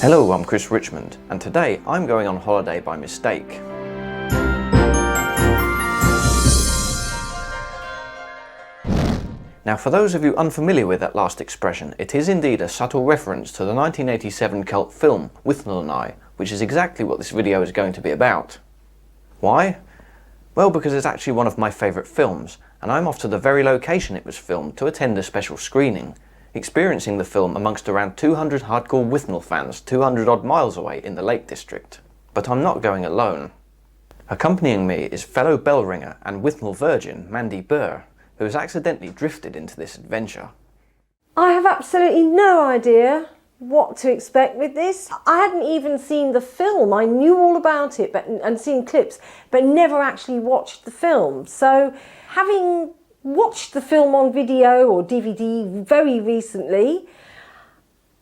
Hello, I'm Chris Richmond, and today I'm going on holiday by mistake. Now, for those of you unfamiliar with that last expression, it is indeed a subtle reference to the 1987 cult film Withnail and I, which is exactly what this video is going to be about. Why? Well, because it's actually one of my favourite films, and I'm off to the very location it was filmed to attend a special screening, experiencing the film amongst around 200 hardcore Withnail fans 200 odd miles away in the Lake District. But I'm not going alone. Accompanying me is fellow bell ringer and Withnail virgin Mandy Burr, who has accidentally drifted into this adventure. I have absolutely no idea what to expect with this. I hadn't even seen the film. I knew all about it and seen clips, but never actually watched the film. So having watched the film on video or DVD very recently,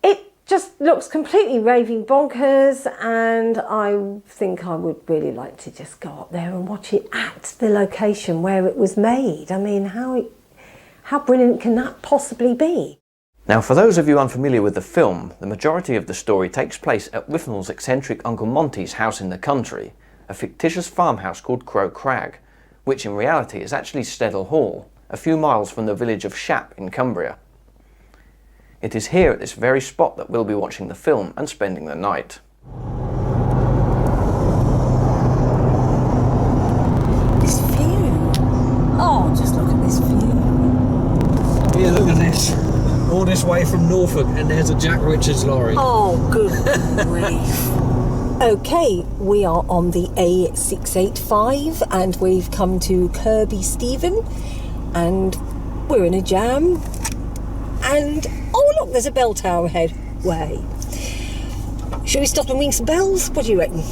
it just looks completely raving bonkers, and I think I would really like to just go up there and watch it at the location where it was made. I mean, how brilliant can that possibly be? Now, for those of you unfamiliar with the film, the majority of the story takes place at Withnail's eccentric Uncle Monty's house in the country, a fictitious farmhouse called Crag, which in reality is actually Sledder Hall, a few miles from the village of Shap in Cumbria. It is here at this very spot that we'll be watching the film and spending the night. This view. Oh, just look at this view. Yeah, look at this. All this way from Norfolk, and there's a Jack Richards lorry. Oh, good grief. Okay, we are on the A685 and we've come to Kirby Stephen, and we're in a jam, and oh look, there's a bell tower ahead. Way. Should we stop and ring some bells? What do you reckon?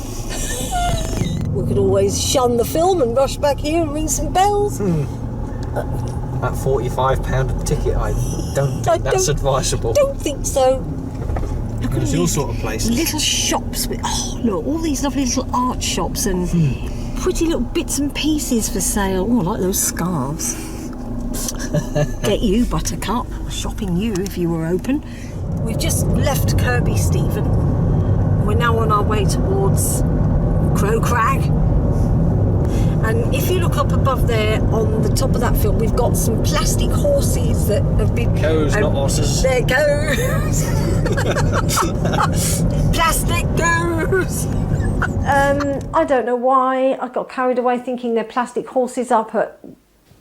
We could always shun the film and rush back here and ring some bells. About £45 a ticket, I don't think that's advisable. Don't think so. Look at There's all these sort of places. little shops with, oh look, all these lovely little art shops and pretty little bits and pieces for sale. Oh, I like those scarves. Get you, Buttercup. Shopping you if you were open. We've just left Kirby Stephen. We're now on our way towards Crag. And if you look up above there on the top of that field, we've got some plastic horses that have been... Cows, not horses. They're cows. Plastic cows. I don't know why I got carried away thinking they're plastic horses up at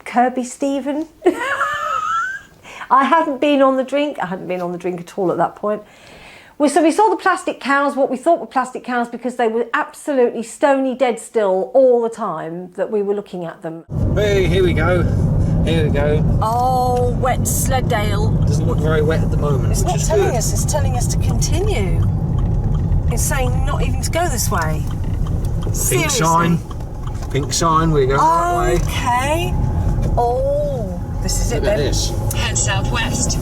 Kirby Stephen. I hadn't been on the drink. I hadn't been on the drink at all at that point. So we saw the plastic cows, what we thought were plastic cows, because they were absolutely stony dead still all the time that we were looking at them. Hey, here we go. Here we go. Oh, Wensleydale. Doesn't look very wet at the moment. It's not telling us, it's telling us to continue. It's saying not even to go this way. Pink sign. Pink sign, we're going that way. Okay. Oh, this is it then. Look at this. Head southwest.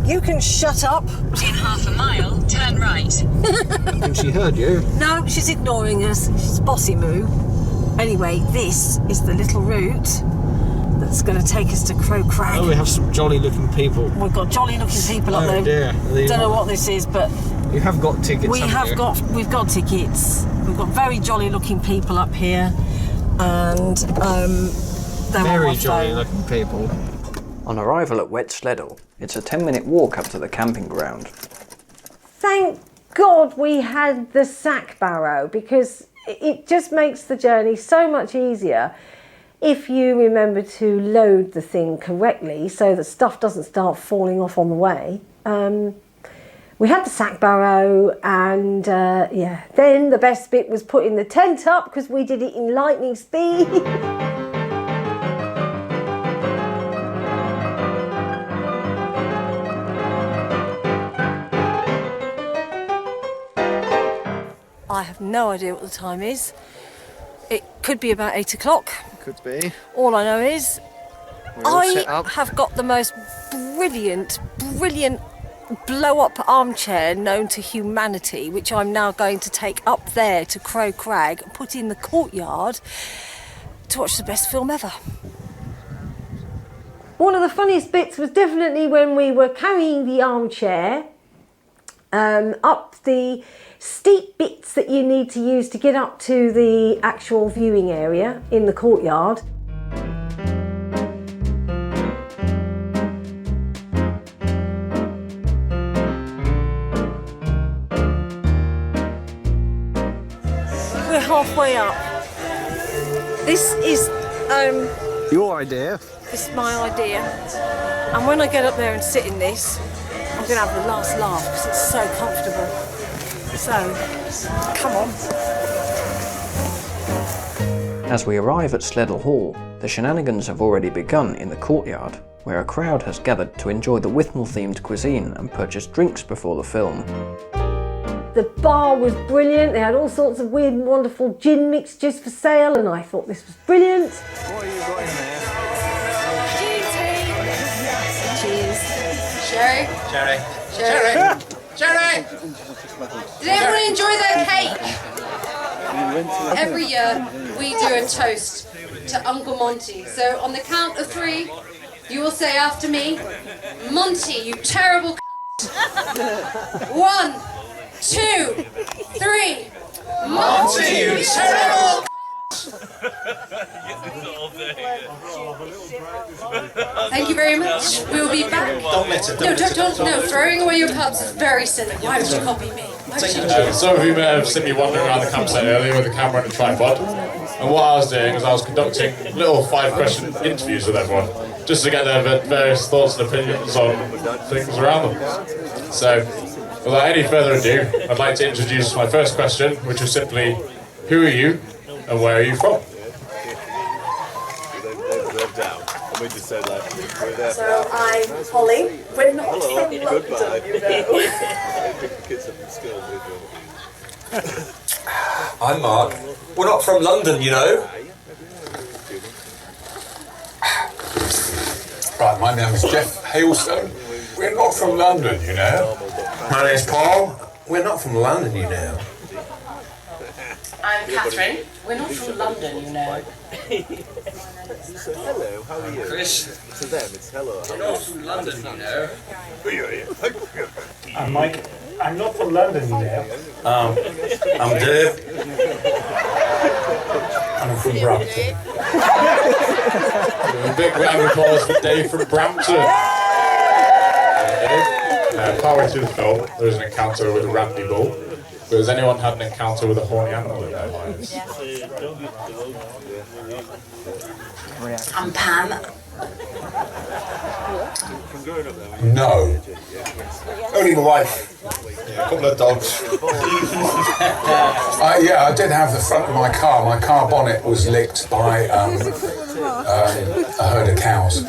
You can shut up. In half a mile, turn right. I think she heard you. No, she's ignoring us. She's bossy moo. Anyway, this is the little route that's going to take us to Crag. Oh, we have some jolly looking people. We've got jolly looking people up there. Oh dear. Don't know what this is, but You have got tickets, we've got tickets. We've got very jolly looking people up here, and they're very jolly looking people. On arrival at Wensleydale, it's a 10-minute walk up to the camping ground. Thank God we had the sack barrow, because it just makes the journey so much easier if you remember to load the thing correctly so that stuff doesn't start falling off on the way. We had the sack barrow, and yeah, then the best bit was putting the tent up, because we did it in lightning speed. I have no idea what the time is. It could be about 8 o'clock. Could be. All I know is set up. have got the most brilliant blow-up armchair known to humanity, which I'm now going to take up there to Crag and put in the courtyard to watch the best film ever. One of the funniest bits was definitely when we were carrying the armchair up the steep bits that you need to use to get up to the actual viewing area in the courtyard. We're halfway up. This is Your idea? This is my idea, and when I get up there and sit in this, I'm going to have the last laugh because it's so comfortable. So, come on. As we arrive at Sledder Hall, the shenanigans have already begun in the courtyard, where a crowd has gathered to enjoy the Withnail-themed cuisine and purchase drinks before the film. The bar was brilliant. They had all sorts of weird and wonderful gin mixtures for sale, and I thought this was brilliant. What have you got in there? Cheers. Sherry? Sherry? Did everyone enjoy their cake? Every year we do a toast to Uncle Monty. So on the count of 3, you will say after me, Monty, you terrible c***. 1, 2, 3. Monty, you terrible c***. Thank you very much. We will be back. Don't let it. No, throwing away your cups is very silly. Why would you copy me? Some of you may have seen me wandering around the campsite earlier with a camera and a tripod. And what I was doing is I was conducting little 5-question interviews with everyone, just to get their various thoughts and opinions on things around them. So, without any further ado, I'd like to introduce my first question, which is simply, who are you and where are you from? So I'm Holly. We're not from London, you know. I'm Mark. We're not from London, you know. Right, my name is Jeff Hailstone. We're not from London, you know. My name's Paul. We're not from London, you know. I'm Catherine. We're not from London, you know. Hello, how are you? Chris. To them, it's hello. We're not from London, you know. I'm Mike. I'm not from London, you know. I'm Dave. I'm from Brampton. A big round of applause for Dave from Brampton. Partway through the film, there is an encounter with a randy bull. But has anyone had an encounter with a horny animal in their lives? I'm Pam. No. Only my wife. Yeah, a couple of dogs. Yeah, I did have the front of my car. My car bonnet was licked by a herd of cows.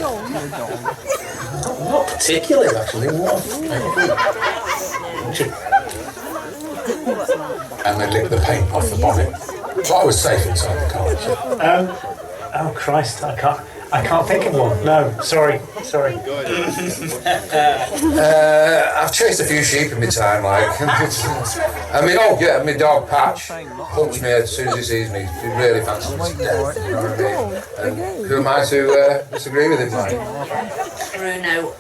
Not particularly, actually. And they licked the paint off the bonnet. But I was safe inside the car. Oh Christ, I can't think of one. No, sorry. I've chased a few sheep in my time, like. My dog Patch punched me as soon as he sees me. He really fancies me to death, you know what I mean? And who am I to disagree with him, like? Bruno,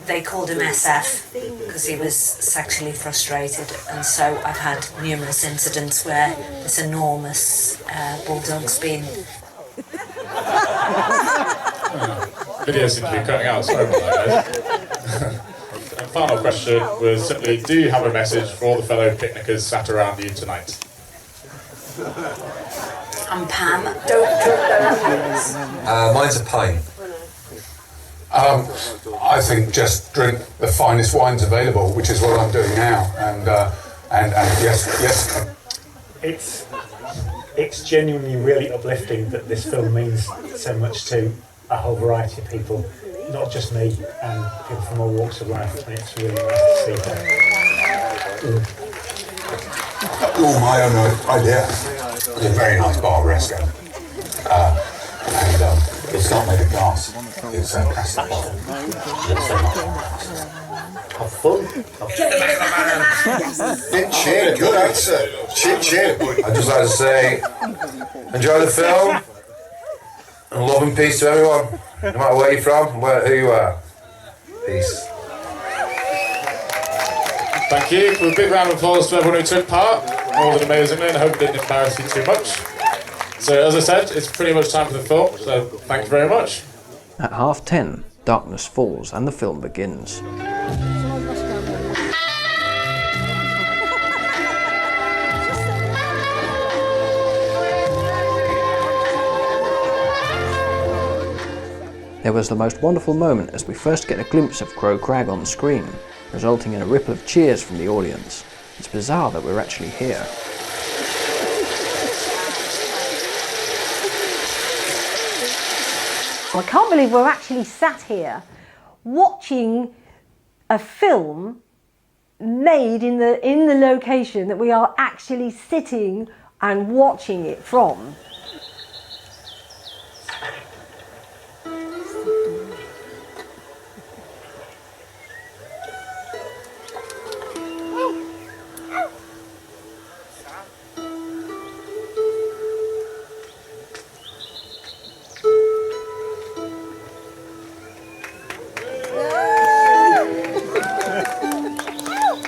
they called him SF because he was sexually frustrated, and so I've had numerous incidents where this enormous bulldog's been... Video seems to be cutting out, sorry about that, guys. And final question was simply, do you have a message for all the fellow picnickers sat around you tonight? I'm Pam. Mine's a pint. I think just drink the finest wines available, which is what I'm doing now. And yes. It's genuinely really uplifting that this film means so much to a whole variety of people, not just me, and people from all walks of life, and it's really nice to see that. All my own idea. It's a very nice bar restaurant. And it's not made of glass. It's a plastic bottle. It's very much glass. Have fun. Cheer, good answer. Cheer. I'd just like to say, enjoy the film, and love and peace to everyone, no matter where you're from, who you are. Peace. Thank you. For a big round of applause to everyone who took part. More than amazingly, and I hope it didn't embarrass you too much. So, as I said, it's pretty much time for the film, so thank you very much. At 10:30, darkness falls and the film begins. There was the most wonderful moment as we first get a glimpse of Crag on screen, resulting in a ripple of cheers from the audience. It's bizarre that we're actually here. I can't believe we're actually sat here watching a film made in the location that we are actually sitting and watching it from.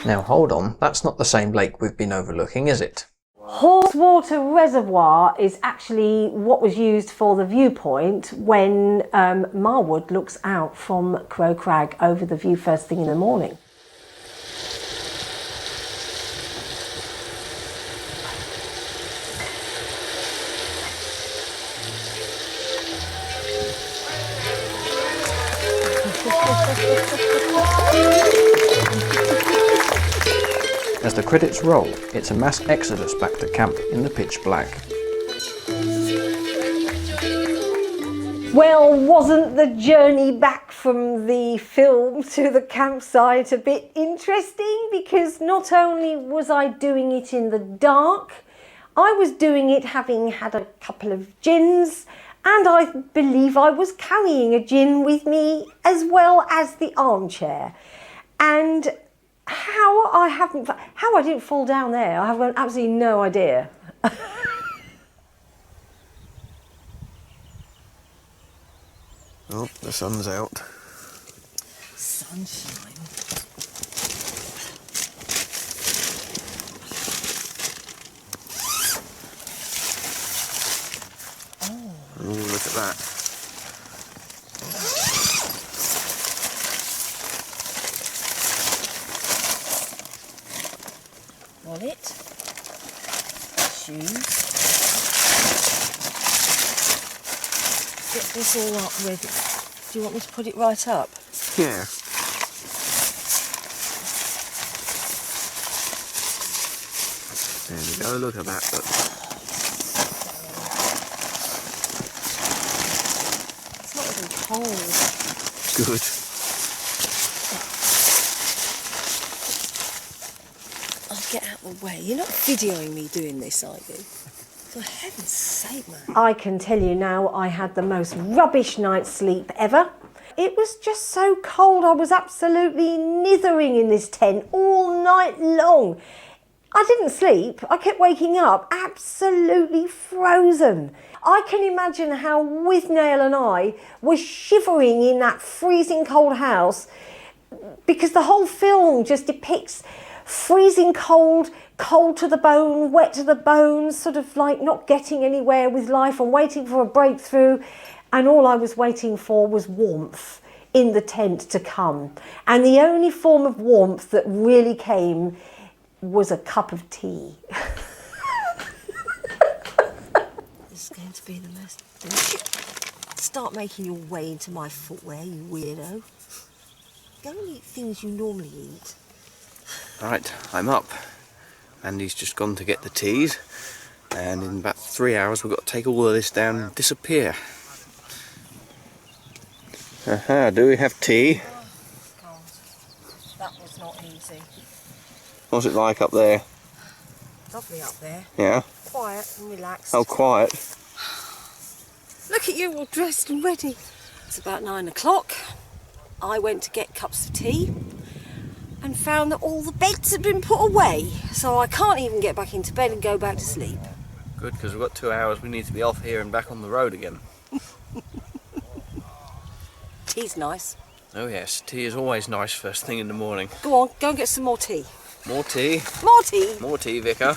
Now hold on, that's not the same lake we've been overlooking, is it? Horsewater Reservoir is actually what was used for the viewpoint when Marwood looks out from Crag over the view first thing in the morning. As the credits roll, it's a mass exodus back to camp in the pitch black. Well, wasn't the journey back from the film to the campsite a bit interesting? Because not only was I doing it in the dark, I was doing it having had a couple of gins, and I believe I was carrying a gin with me as well as the armchair. And how I didn't fall down there, I have absolutely no idea. Oh, the sun's out. Sunshine. Oh, look at that. Wallet, shoes. Get this all up ready. Do you want me to put it right up? Yeah. There we go, look at that. Look. It's not even cold. Good. I'll get out of the way. You're not videoing me doing this, are you? For heaven's sake, man. I can tell you now, I had the most rubbish night's sleep ever. It was just so cold, I was absolutely nithering in this tent all night long. I didn't sleep, I kept waking up absolutely frozen. I can imagine how Withnail and I were shivering in that freezing cold house, because the whole film just depicts freezing cold, cold to the bone, wet to the bone, sort of like not getting anywhere with life and waiting for a breakthrough. And all I was waiting for was warmth in the tent to come. And the only form of warmth that really came was a cup of tea. This is going to be the most... Start making your way into my footwear, you weirdo. Go and eat things you normally eat. Right, I'm up. Andy's just gone to get the teas, and in about 3 hours we've got to take all of this down and disappear. Aha, do we have tea? Oh, God. That was not easy. What's it like up there? Lovely up there. Yeah? Quiet and relaxed. Oh, quiet. Look at you all dressed and ready. It's about 9 o'clock. I went to get cups of tea and found that all the beds had been put away, so I can't even get back into bed and go back to sleep. Good, because we've got 2 hours. We need to be off here and back on the road again. Tea's nice. Oh yes, tea is always nice first thing in the morning. Go on, go and get some more tea. More tea. More tea. More tea, Vicar.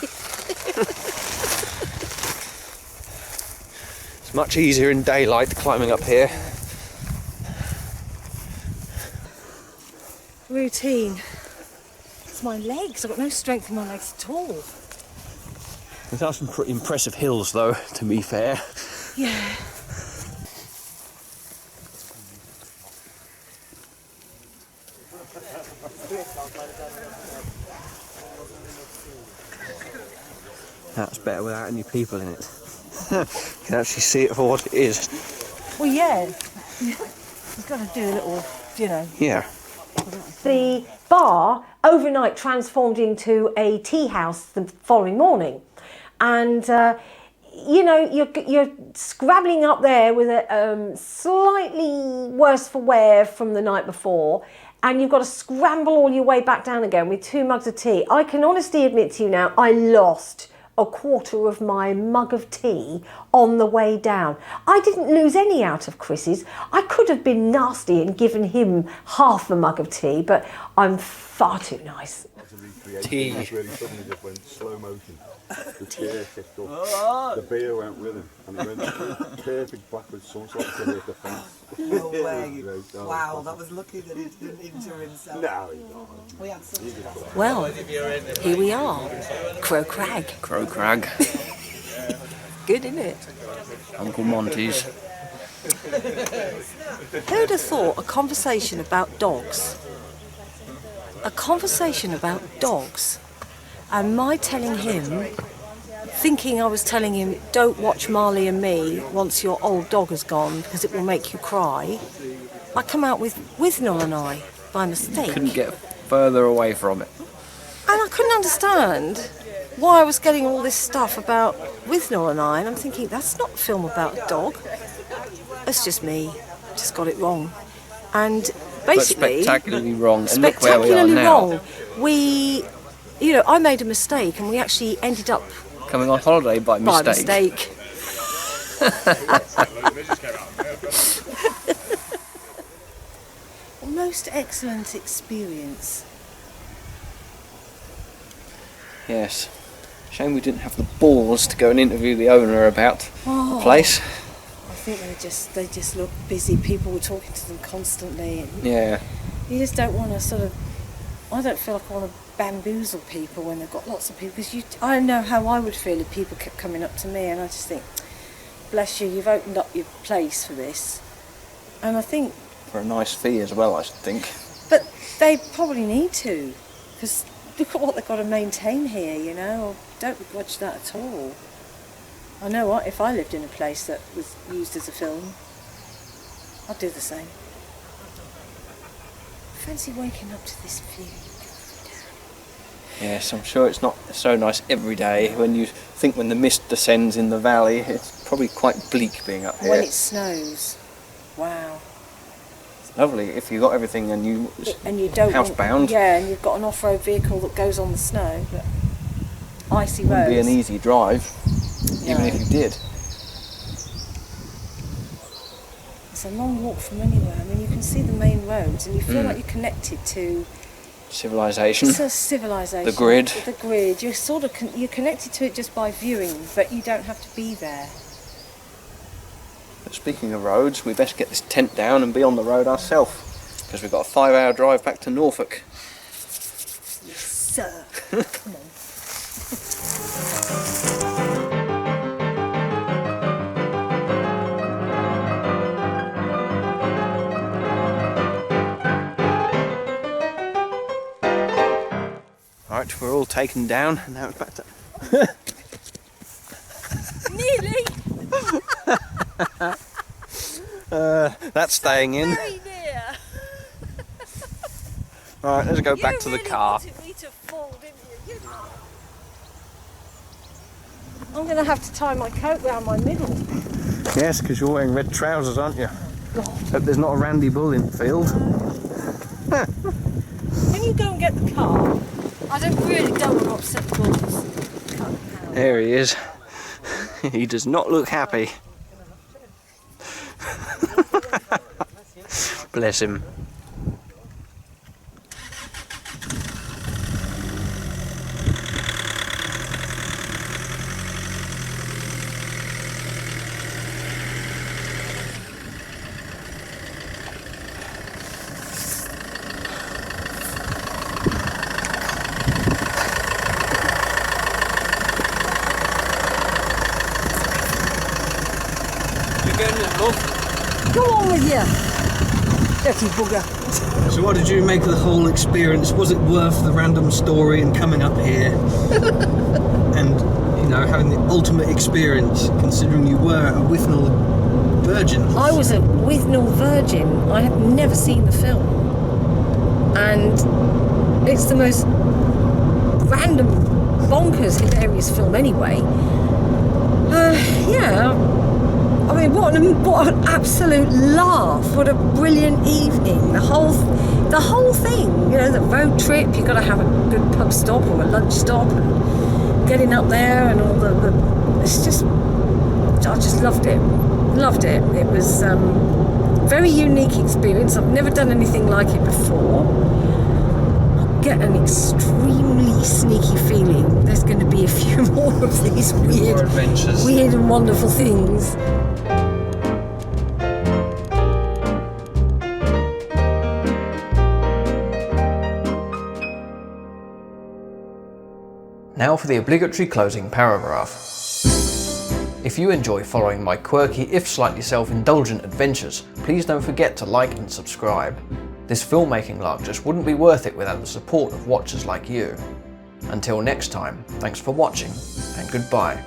It's much easier in daylight climbing up here. Routine. It's my legs. I've got no strength in my legs at all. There are some pretty impressive hills, though, to be fair. Yeah. That's better without any people in it. You can actually see it for what it is. Well, yeah. You've got to do a little, you know. Yeah. The bar overnight transformed into a tea house the following morning. And, you know, you're scrabbling up there with a slightly worse for wear from the night before, and you've got to scramble all your way back down again with 2 mugs of tea. I can honestly admit to you now, I lost a quarter of my mug of tea on the way down. I didn't lose any out of Chris's. I could have been nasty and given him half a mug of tea, but I'm far too nice. Tea. Really suddenly just went slow motion. The chair kicked up. The beer went with him, and it went perfect backwards somersault to hit the fence. No way. Wow, that was lucky that he didn't injure himself. No, he didn't. Well, here we are. Crag. Crag. Good, isn't it? Uncle Monty's. Who'd have thought a conversation about dogs? A conversation about dogs. And my telling him, thinking I was telling him, don't watch Marley and Me once your old dog has gone because it will make you cry, I come out with Withnail and I by mistake. You couldn't get further away from it. And I couldn't understand why I was getting all this stuff about Withnail and I, and I'm thinking, that's not a film about a dog. That's just me. Just got it wrong. And basically... But spectacularly wrong. And look where we are now. We... You know, I made a mistake and we actually ended up... Coming on holiday by mistake. A most excellent experience. Yes. Shame we didn't have the balls to go and interview the owner about the place. I think they just look busy. People were talking to them constantly. And yeah. You just don't want to sort of... I don't feel like I want to bamboozle people when they've got lots of people, because I know how I would feel if people kept coming up to me, and I just think, bless you, you've opened up your place for this. And I think... For a nice fee as well, I think. But they probably need to, because look at what they've got to maintain here, you know. I don't begrudge that at all. I know what, if I lived in a place that was used as a film, I'd do the same. Fancy waking up to this view. Yes, I'm sure it's not so nice every day. When the mist descends in the valley, it's probably quite bleak being up here. When it snows, wow. It's lovely if you've got everything and you don't housebound. Yeah, and you've got an off-road vehicle that goes on the snow, but icy roads. It wouldn't be an easy drive, even if you did. It's a long walk from anywhere. I mean, you can see the main roads, and you feel like you're connected to civilization. It's a civilization. The grid. The grid. You're sort of you're connected to it just by viewing, but you don't have to be there. But speaking of roads, we best get this tent down and be on the road ourselves, because we've got a 5-hour drive back to Norfolk. Yes, sir. Come on. Right, we're all taken down, and now it's back to... Nearly! That's staying in. Very near. Right, let's go back to the car. Wanted me to fall, didn't you? I'm going to have to tie my coat round my middle. Yes, because you're wearing red trousers, aren't you? God. Hope there's not a Randy Bull in the field. Can you go and get the car? I don't want to upset the bulls. There he is. He does not look happy. Bless him. Go on with you, dirty bugger. So what did you make of the whole experience? Was it worth the random story and coming up here? And, you know, having the ultimate experience, considering you were a Withnail virgin? I was a Withnail virgin. I had never seen the film. And it's the most random, bonkers, hilarious film anyway. Yeah. I mean, what an absolute laugh! What a brilliant evening! The whole thing. You know, the road trip. You've got to have a good pub stop or a lunch stop, and getting up there and all the. It's just. I just loved it. Loved it. It was a very unique experience. I've never done anything like it before. I get an extremely sneaky feeling there's going to be a few more of these weird and wonderful things. Now for the obligatory closing paragraph. If you enjoy following my quirky, if slightly self-indulgent adventures, please don't forget to like and subscribe. This filmmaking lark just wouldn't be worth it without the support of watchers like you. Until next time, thanks for watching, and goodbye.